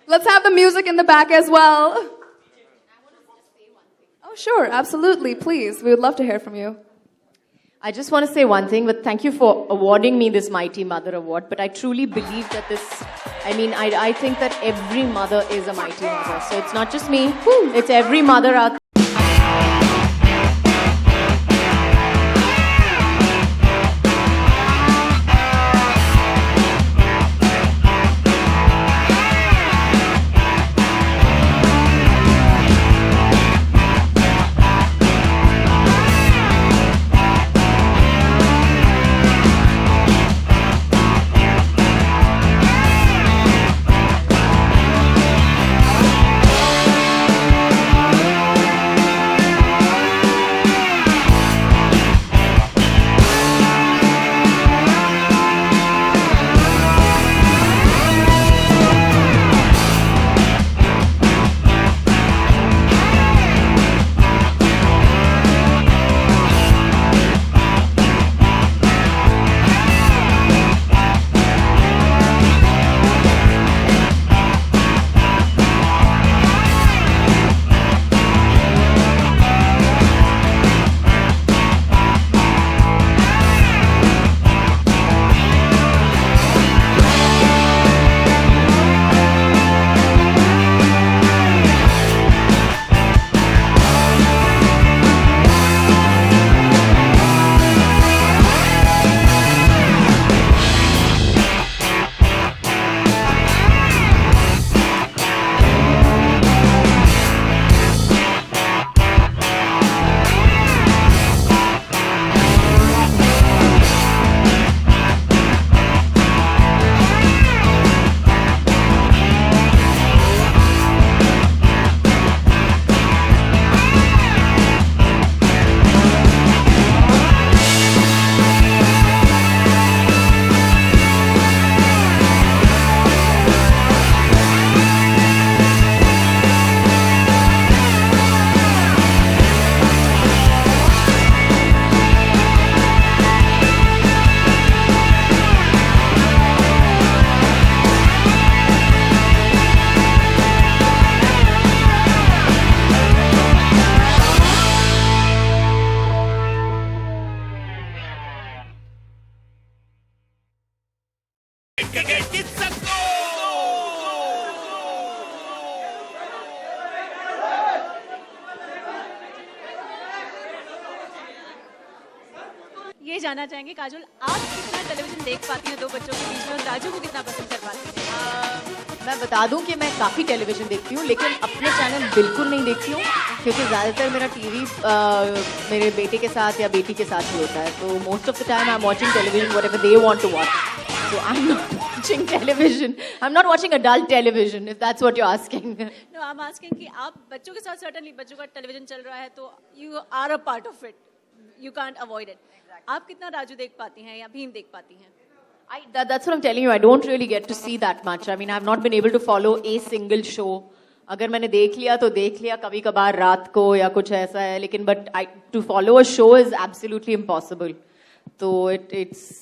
Let's have the music in the back as well. Oh, sure, absolutely, please. We would love to hear from you. I just want to say one thing, but thank you for awarding me this Mighty Mother Award. But I truly believe that I think that every mother is a mighty mother. So it's not just me, it's every mother out there. ये जानना चाहेंगे काजोल, आप कितना television देख पाती हैं दो बच्चों के बीच में, और राजू को कितना पसंद कर पाती हैं? मैं बता दूं कि मैं काफ़ी टेलीविजन देखती हूँ, लेकिन अपने चैनल बिल्कुल नहीं देखती हूँ, क्योंकि ज़्यादातर मेरा टीवी मेरे बेटे के साथ या बेटी के साथ ही होता है. तो most of the time I am watching television whatever they want to watch. So I'm not watching television. I'm not watching adult television, if that's what you're asking. No, I'm asking कि आप बच्चों के साथ certainly बच्चों का television चल रहा है तो you are a part of it. You can't avoid it. आप कितना राजू देख पाती हैं या भीम देख पाती हैं? That's what I'm telling you. I don't really get to see that much. I mean, I've not been able to follow a single show. अगर मैंने देख लिया तो देख लिया, कभी कभार रात को या कुछ ऐसा है, लेकिन to follow a show is absolutely impossible. So it's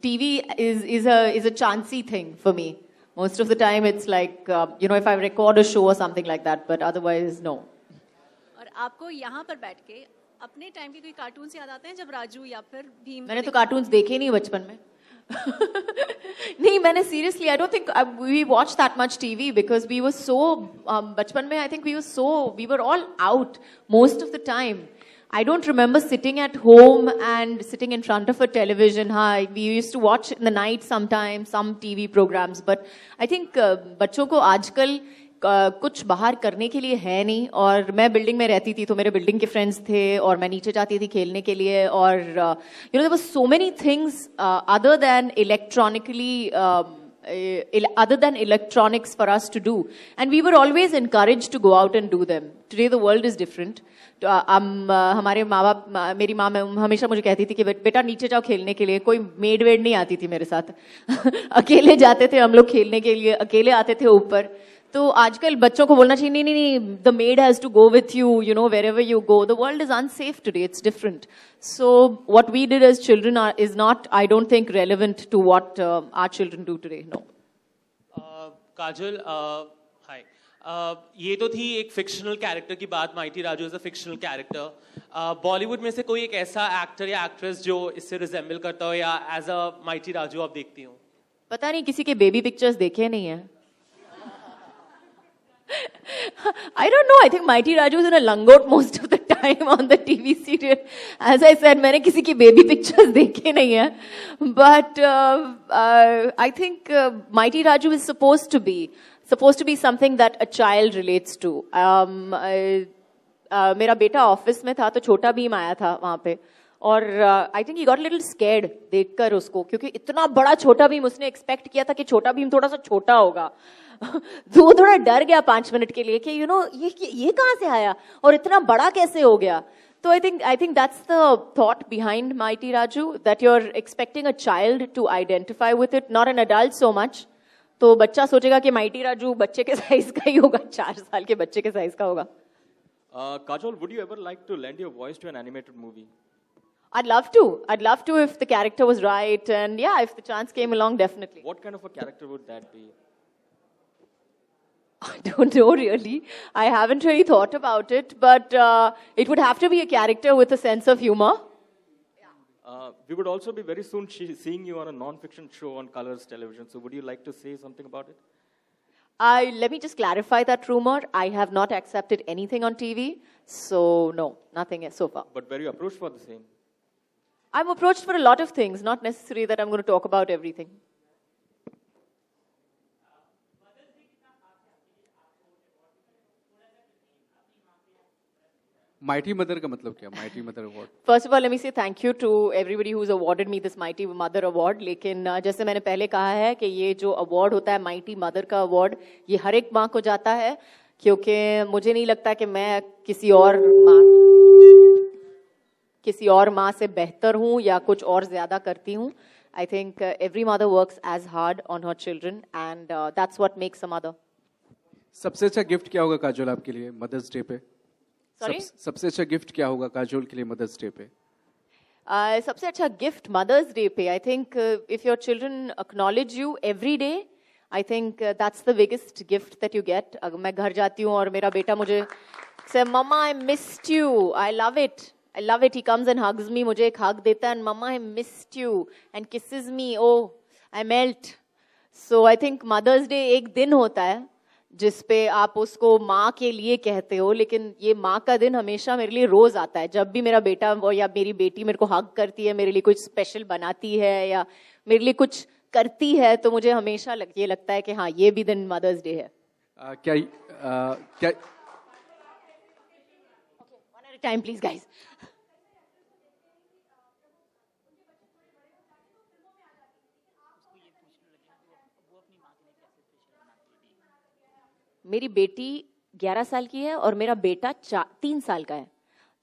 TV is a chancy thing for me. Most of the time it's like if I record a show or something like that, but otherwise no. और आपको यहाँ पर बैठ के अपने time के कोई cartoons याद आते हैं जब राजू या फिर भीम? मैंने तो कार्टून्स देखे नहीं बचपन में. नहीं, मैंने seriously I don't think we watched that much TV because we were so बचपन में I think we were all out most of the time. I don't remember sitting at home and sitting in front of a television. We used to watch in the night sometimes some TV programs, but I think बच्चों को आजकल कुछ बाहर करने के लिए है नहीं. और मैं बिल्डिंग में रहती थी तो मेरे बिल्डिंग के फ्रेंड्स थे और मैं नीचे जाती थी खेलने के लिए. और there were so many things other than electronics for us to do, and we were always encouraged to go out and do them. Today the world is different. हमारे माँ बाप, मेरी माँ हमेशा मुझे कहती थी कि बेटा नीचे जाओ खेलने के लिए. कोई मेड वेड नहीं आती थी मेरे साथ. अकेले जाते थे हम लोग खेलने के लिए, अकेले आते थे ऊपर. तो आजकल बच्चों को बोलना चाहिए नहीं, the maid has to go with you, wherever you go. The world is unsafe today. It's different. So what we did as children is not, I don't think, relevant to what our children do today. No. Kajal, हाय ये तो थी एक fictional character की बात. Mighty Raju is a fictional character. Bollywood में से कोई एक ऐसा एक्टर या एक्ट्रेस जो इससे रिजेंबल करता हो या एज अ माइटी राजू आप देखती हो? पता नहीं, किसी के बेबी पिक्चर्स देखे नहीं है. I don't know. I think Mighty Raju is in a langot most of the time on the TV serial. As I said, मैंने किसी की baby pictures देखे नहीं है. But I think Mighty Raju is supposed to be something that a child relates to. मेरा बेटा office में था तो छोटा भीम आया था वहाँ पे और I think he got little scared देखकर उसको, क्योंकि इतना बड़ा छोटा भीम उसने एक्सपेक्ट किया था कि छोटा भीम थोड़ा सा छोटा होगा. तो वो थोड़ा डर गया 5 मिनट के लिए कि यू नो ये कहाँ से आया और इतना बड़ा कैसे हो गया. तो I think that's the thought behind Mighty Raju, that you are expecting a child to identify with it, not an adult so much. तो बच्चा सोचेगा कि माइटी राजू बच्चे के साइज का ही होगा, 4 साल के बच्चे के साइज का होगा. Kajol, would you ever like to lend your voice to an animated movie? I'd love to if the character was right, and yeah, if the chance came along, definitely. What kind of a character would that be? I don't know really. I haven't really thought about it, but it would have to be a character with a sense of humor. We would also be very soon seeing you on a non-fiction show on Colors Television. So would you like to say something about it? Let me just clarify that rumor. I have not accepted anything on TV, so no, nothing so far. But were you approached for the same? I'm approached for a lot of things, not necessary that I'm going to talk about everything. Mighty mother का मतलब क्या? Mighty mother award. First of all, let me say thank you to everybody who's awarded me this Mighty Mother Award. लेकिन जैसे मैंने पहले कहा है कि ये जो अवार्ड होता है Mighty Mother का अवार्ड, ये हर एक माँ को जाता है, क्योंकि मुझे नहीं लगता कि मैं किसी और माँ से बेहतर हूँ या कुछ और ज्यादा करती हूँ. I think every mother works as hard on her children, and that's what makes a mother. सबसे अच्छा गिफ्ट क्या होगा काजोल आपके लिए मदर्स डे पे? Sorry? सबसे अच्छा गिफ्ट क्या होगा काजोल के लिए मदर्स डे पे? सबसे अच्छा गिफ्ट मदर्स डे पे, I think if your children acknowledge you every day, I think that's the biggest gift that you get. अगर मैं घर जाती हूँ और मेरा बेटा मुझे से mamma I missed you, I love it, he comes and hugs me, मुझे एक हग देता है, and mamma I missed you and kisses me, oh I melt. So I think Mother's Day एक दिन होता है जिसपे आप उसको माँ के लिए कहते हो, लेकिन ये माँ का दिन हमेशा मेरे लिए रोज आता है. जब भी मेरा बेटा या मेरी बेटी मेरे को हग करती है, मेरे लिए कुछ स्पेशल बनाती है या मेरे लिए कुछ करती है, तो मुझे हमेशा ये लगता है कि हाँ, ये भी दिन मदर्स डे है. क्या One at a time, please, guys. मेरी बेटी 11 साल की है और मेरा बेटा 3 साल का है.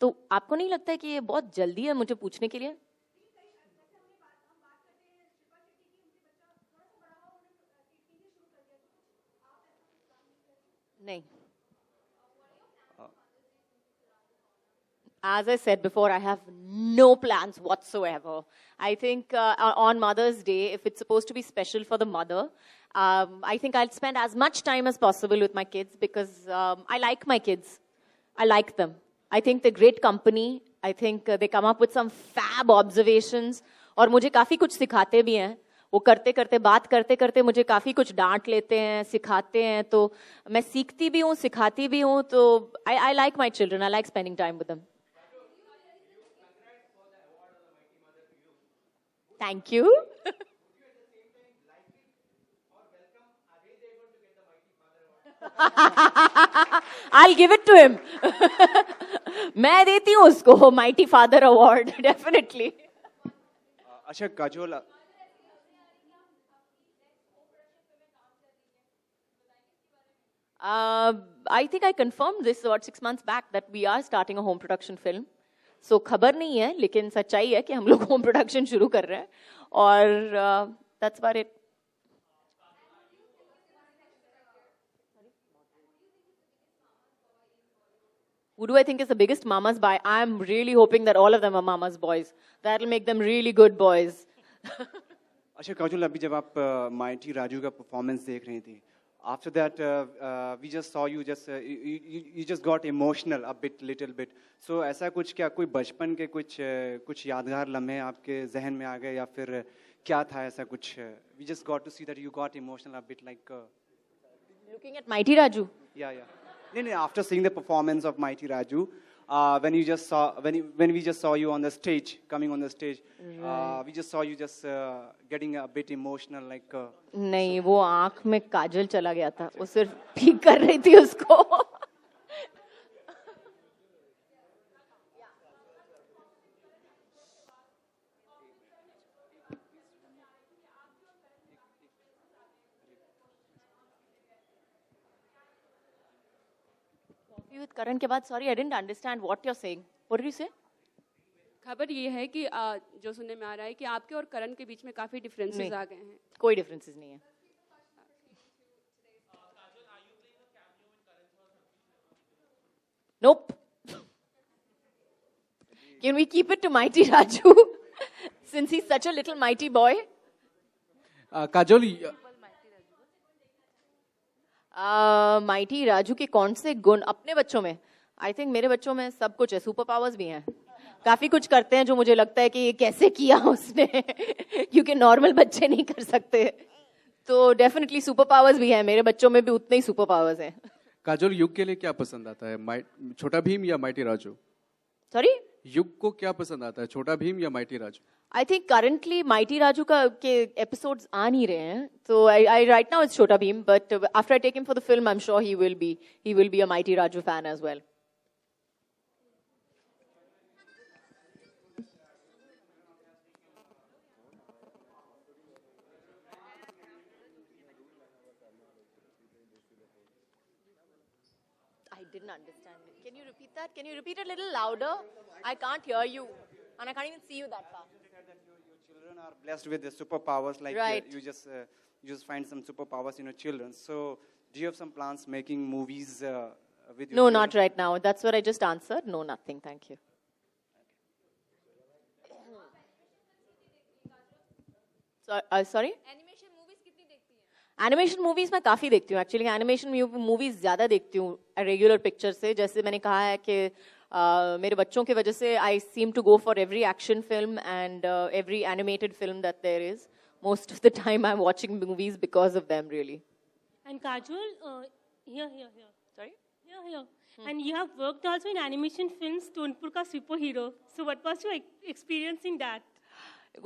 तो आपको नहीं लगता है कि ये बहुत जल्दी है मुझे पूछने के लिए? नहीं. As I said before, I have no plans whatsoever. I think on Mother's Day, if it's supposed to be special for the mother, I think I'll spend as much time as possible with my kids because I like my kids. I like them. I think they're great company. I think they come up with some fab observations और मुझे काफी कुछ सिखाते भी हैं. वो करते करते बात करते करते मुझे काफी कुछ डांट लेते हैं, सिखाते हैं, तो मैं सीखती भी हूँ, सिखाती भी हूँ. तो I like my children. I like spending time with them. Thank you. I'll give it to him. मैं देती हूँ उसको Mighty Father Award, definitely. अच्छा Kajol, I think I confirmed this about 6 months back that we are starting a home production film. So खबर नहीं है, लेकिन सच्चाई है कि हम लोग होम प्रोडक्शन शुरू कर रहे हैं और that's about it. Who do I think is the biggest mama's boy? I'm really hoping that all of them are mama's boys. That'll make them really good boys. अच्छा काजोल, अभी जब आप माइटी राजू का परफॉर्मेंस देख रही थी, after that, we just saw you you just got emotional a bit, little bit. So ऐसा कुछ क्या कोई बचपन के कुछ यादगार लम्हे आपके जहन में आ गए या फिर क्या था ऐसा कुछ? We just got to see that you got emotional a bit like. Looking at Mighty Raju. Yeah. No, after seeing the performance of Mighty Raju, when we just saw you on the stage, coming on the stage, we just saw you just getting a bit emotional, like. नहीं, वो आँख में काजल चला गया था, वो सिर्फ ठीक कर रही थी उसको. With Karan के बाद, sorry, I didn't understand what you're saying. What did you say? खबर ये है कि जो सुनने में आ रहा है कि आपके और करण के बीच में काफी डिफरेंसेस आ गए हैं. कोई डिफरेंसेस नहीं है. Nope. Can we keep it to Mighty Raju? Since he's such a little mighty boy. Kajol, mighty Raju के कौन से गुण अपने बच्चों में? आई थिंक मेरे बच्चों में सब कुछ है, सुपर पावर्स भी हैं, काफी कुछ करते हैं जो मुझे लगता है कि ये कैसे किया उसने क्योंकि नॉर्मल बच्चे नहीं कर सकते. तो डेफिनेटली सुपर पावर्स भी हैं, मेरे बच्चों में भी उतने ही सुपर पावर्स हैं. काजोल, युग के लिए क्या पसंद आता है, छोटा भीम या माइटी राजू? सॉरी, युग को क्या पसंद आता है, छोटा भीम या mighty Raju? I think currently mighty Raju के एपिसोड्स आ नहीं रहे हैं, तो आई right now it's Chhota Bheem, but after I take him for the film I am sure he will be a Mighty Raju fan as well. I didn't understand it. Can you repeat that? Can you repeat a little louder? I can't hear you, and I can't even see you that far. Your children are blessed with the superpowers, like Right. you just find some superpowers in your children. So, do you have some plans making movies with your No, children? not right now. That's what I just answered. No, nothing. Thank you. Sorry? Animation movies मैं काफी देखती हूँ actually. Animation movies ज्यादा देखती हूँ regular picture से. जैसे मैंने कहा है कि मेरे बच्चों की वजह से I seem to go for every action film and every animated film that there is. Most of the time I am watching movies because of them really. And Kajol, here. Sorry? Here. And you have worked also in animation films, Tonpur Ka Superhero. So what was your experience in that?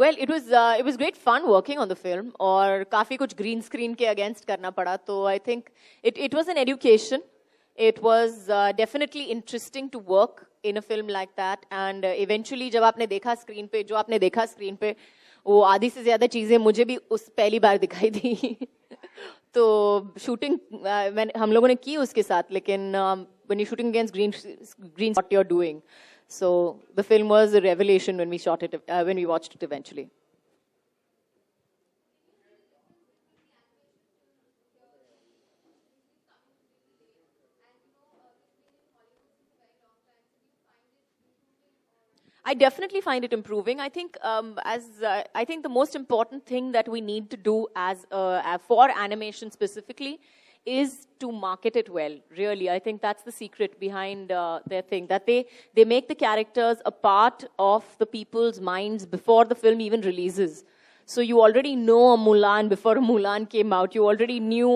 Well, it was great fun working on the film. और काफी कुछ green screen के against करना पड़ा. तो I think it was an education. It was definitely interesting to work in a film like that. And eventually जब आपने देखा screen पे, जो आपने देखा screen पे, वो आधी से ज्यादा चीजें मुझे भी उस पहली बार दिखाई दी. तो शूटिंग हम लोगों ने की उसके साथ, लेकिन when you're shooting against green what you're doing. So the film was a revelation when we shot it, when we watched it eventually. I definitely find it improving. I think I think the most important thing that we need to do as for animation specifically is to market it well. Really, I think that's the secret behind their thing. That they make the characters a part of the people's minds before the film even releases. So you already know a Mulan before Mulan came out. You already knew,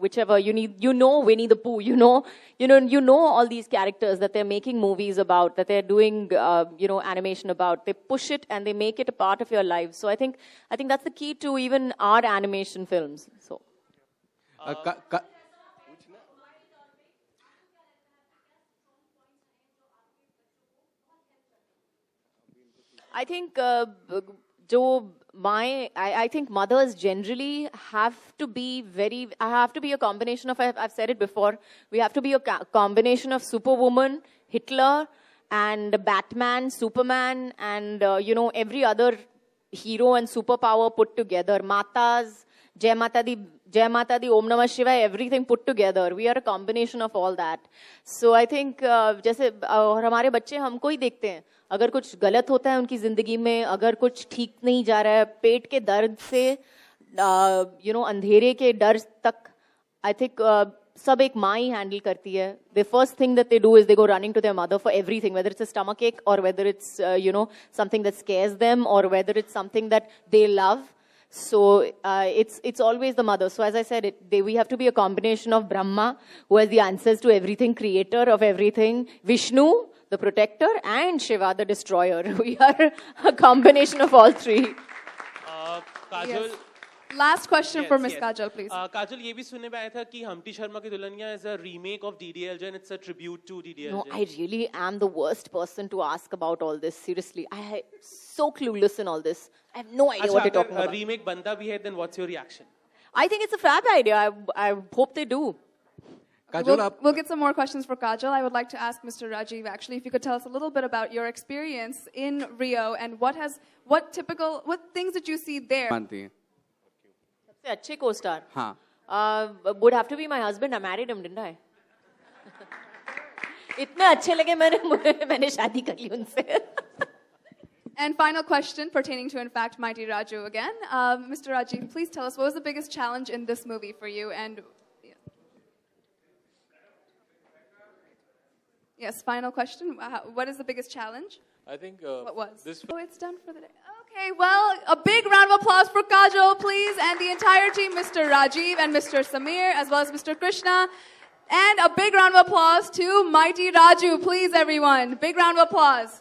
whichever you know Winnie the Pooh. You know all these characters that they're making movies about, that they're doing, animation about. They push it and they make it a part of your life. So I think that's the key to even our animation films. So. I think I think mothers generally have to be a combination of, I've said it before, we have to be a combination of Superwoman, Hitler, and Batman, Superman, and, every other hero and superpower put together. Matas, Jai Mata Di, Om Namah Shivaya, everything put together. We are a combination of all that. So I think, जैसे और हमारे बच्चे हमको ही देखते हैं. अगर कुछ गलत होता है उनकी जिंदगी में, अगर कुछ ठीक नहीं जा रहा है, पेट के दर्द से, अंधेरे के डर तक, I think सब एक माँ ही handle करती है. The first thing that they do is they go running to their mother for everything, whether it's a stomach ache or whether it's something that scares them or whether it's something that they love. So it's always the mother. So as I said, we have to be a combination of Brahma, who has the answers to everything, creator of everything, Vishnu, the protector, and Shiva, the destroyer. We are a combination of all three. Kajal Yes. Last question for Miss yes. Kajal, please. काजल ये भी सुनने में आया था कि Humpty Sharma की Dulhania is a remake of DDLJ and it's a tribute to DDLJ. No, I really am the worst person to ask about all this. Seriously, I am so clueless in all this. I have no idea what you're talking अगर about. Remake बनता भी है then what's your reaction? I think it's a fab idea. I hope they do. Kajol आप We'll get some more questions for Kajal. I would like to ask Mr. Rajiv, actually, if you could tell us a little bit about your experience in Rio and what things did you see there? मानती हैं? सबसे अच्छे co-star. हाँ. Would have to be my husband. I married him, didn't I? इतने अच्छे लगे मैंने शादी कर ली उनसे. And final question pertaining to, in fact, Mighty Raju again. Mr. Rajiv, please tell us, what was the biggest challenge in this movie for you? And yes, final question. What is the biggest challenge? I think What was? this Oh, it's done for the day. Okay, well, a big round of applause for Kajol, please, and the entire team, Mr. Rajiv and Mr. Samir, as well as Mr. Krishna. And a big round of applause to Mighty Raju, please, everyone. Big round of applause.